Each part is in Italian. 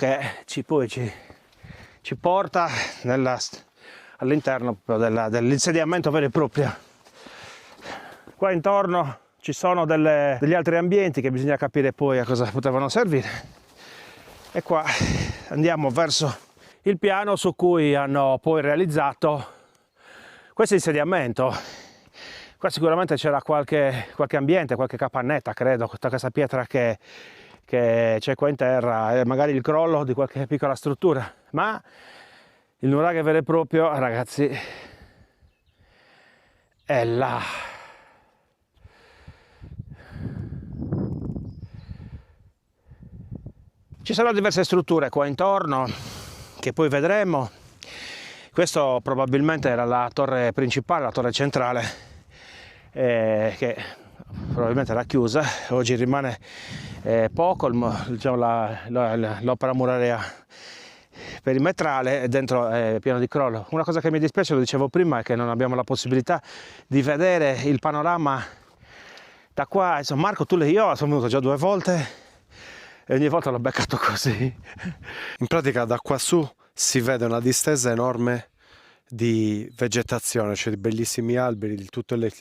che ci porta all'interno dell'insediamento vero e proprio. Qua intorno ci sono degli altri ambienti che bisogna capire poi a cosa potevano servire, e qua andiamo verso il piano su cui hanno poi realizzato questo insediamento. Qua sicuramente c'era qualche ambiente, qualche capannetta, credo, questa pietra che c'è qua in terra, e magari il crollo di qualche piccola struttura, ma il nuraghe vero e proprio, ragazzi, è là. Ci sono diverse strutture qua intorno che poi vedremo. Questo probabilmente era la torre principale, la torre centrale, che probabilmente era chiusa. Oggi rimane poco, diciamo, l'opera muraria perimetrale, e dentro è pieno di crollo. Una cosa che mi dispiace, lo dicevo prima, è che non abbiamo la possibilità di vedere il panorama da qua. Insomma, Marco, tu e io sono venuto già 2 volte e ogni volta l'ho beccato così. In pratica da qua su si vede una distesa enorme di vegetazione, cioè di bellissimi alberi, di tutte le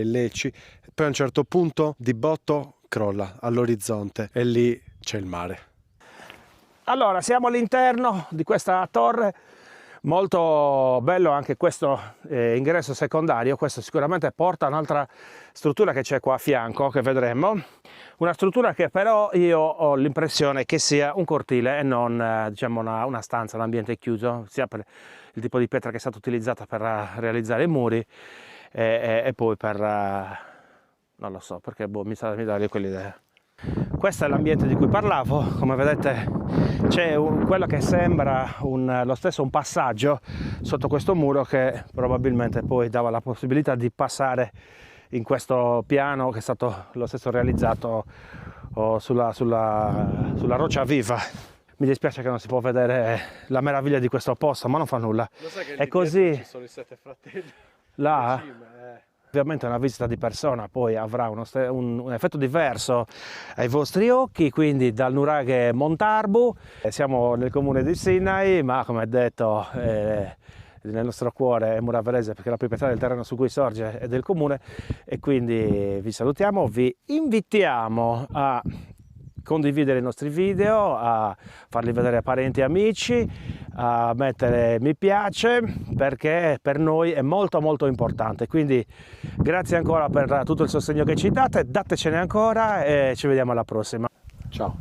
leci. Poi a un certo punto di botto crolla all'orizzonte e lì c'è il mare. Allora, siamo all'interno di questa torre, molto bello anche questo ingresso secondario. Questo sicuramente porta a un'altra struttura che c'è qua a fianco, che vedremo. Una struttura che però io ho l'impressione che sia un cortile e non diciamo una stanza, un ambiente chiuso, sia per il tipo di pietra che è stata utilizzata per realizzare i muri e poi per, non lo so, perché mi dà quell'idea. Questo è l'ambiente di cui parlavo. Come vedete c'è quello che sembra lo stesso un passaggio sotto questo muro, che probabilmente poi dava la possibilità di passare in questo piano che è stato lo stesso realizzato sulla roccia viva. Mi dispiace che non si può vedere la meraviglia di questo posto, ma non fa nulla. Lo sai che è così. Ci sono i 7 fratelli là. cima, Ovviamente una visita di persona poi avrà un effetto diverso ai vostri occhi, quindi dal nuraghe Montarbu. Siamo nel comune di Sinai, ma come detto nel nostro cuore è muraverese, perché la proprietà del terreno su cui sorge è del comune, e quindi vi salutiamo, vi invitiamo a condividere i nostri video, a farli vedere a parenti e amici, a mettere mi piace, perché per noi è molto molto importante. Quindi grazie ancora per tutto il sostegno che ci date, datecene ancora e ci vediamo alla prossima. Ciao.